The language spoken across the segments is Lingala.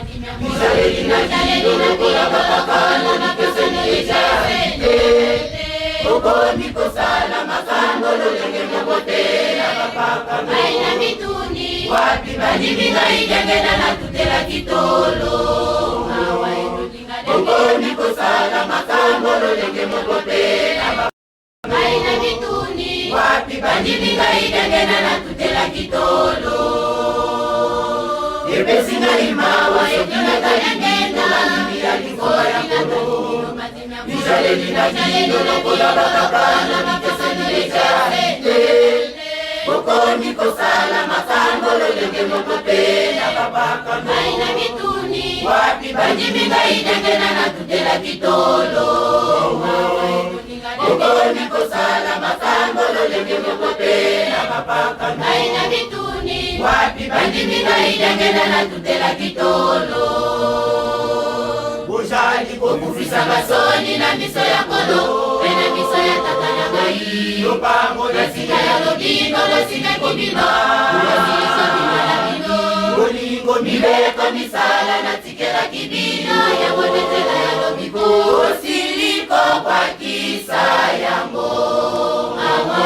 Misaleli na jino lokola bakakano nikese nichasende. Ukoni kosala makambo lolenge mokote na bapaka no. Aina mituni wapi banibinga ijangena na tutela kitolo. Ukoni kosala makambo lolenge mokote na bapaka aina mituni wapi banibinga ijangena na tutela kitolo. Ebesinga imawa yokina kanyangena Nibia likoba ya kono Nijaleli na jino lokola bakakana Nikese nichasende. Bokoni kosala makambo lolenge mokote na babaka no. Aina mituni wapi banjibinga ijangena na tutela kitolo. Bokoni kosala makambo lolenge mokote na babaka no. Aina mituni wapi banjibinga ijangena na tutela kitolo. Bojali kokufisa basoni na miso ya kolo Pena miso ya tata na gai Yopango na sika ya lobino na sika kobino Uwasiso bimala bino Olingo mibeko misala na tikela kibino Ya wonetela ya lobiko Osiliko kwa kisa yango Awa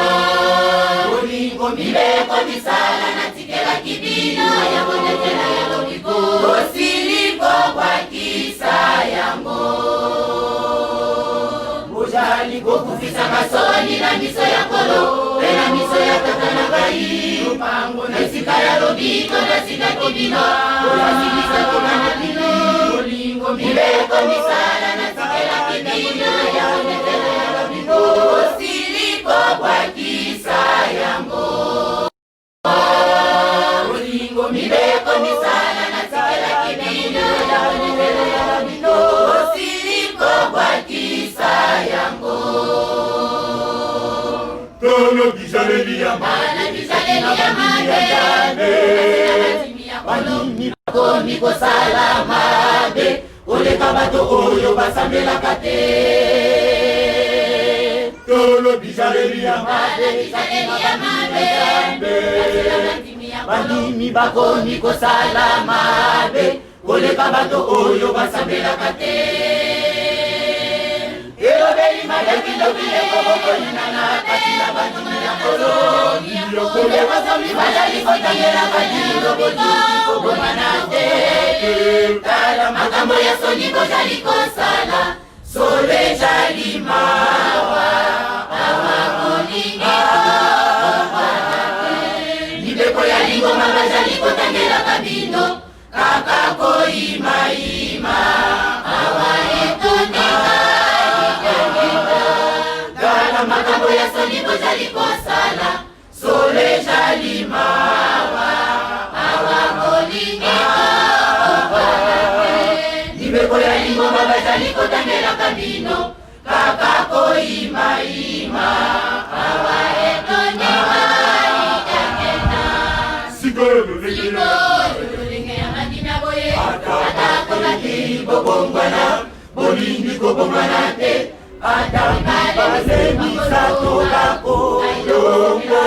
Olingo mibeko misala na tikela kibino Ya wonetela ya lobiko Osiliko kwa kisa yango. Bojali kokufisa masoni na miso ya kolo Pena miso ya tata na gai Lupango na sika ya lobiko na sika kibino Uwasilisa kumana bino Olingo mibeko misala na sikela kibino Ya onetela ya lobiko Osiliko kwa kisa yango. Olingo mibeko misala na sikela kibino Ya onetela ya lobiko Osiliko kwa kisa yango. Tono bijaleli ya Bala bijaleli ya mabe Wanini bakoni kosala mabe Oleka bato oyo basambelaka te. Tono bijaleli ya Bala bijaleli ya mabe Wanini bakoni kosala mabe Oleka bato oyo basambelaka te. Elobeli madekilobile koboko na kati na bandimi ya kolo Kule wazomi madali kotangela badiro bodiki kobomana te. Tala makambo ya soni kozali kosala Sole jali mawa Awa kolingi kobomana te. Libeko ya lingoma bazali kotangela kabino Kaka koima ima Awa etonika makambo ya soni kozali kosala Sole jali mawa Awa kolingi kobomana te. Libeko ya lingoma bazali kotangela kabino Kaka koima ima Awa etonika ikangena. Sikolo lulenge ya mandimi ya boye Atako liki bobongwana Bolingi kobongwana te. Ataki bazemisa tolako Yonga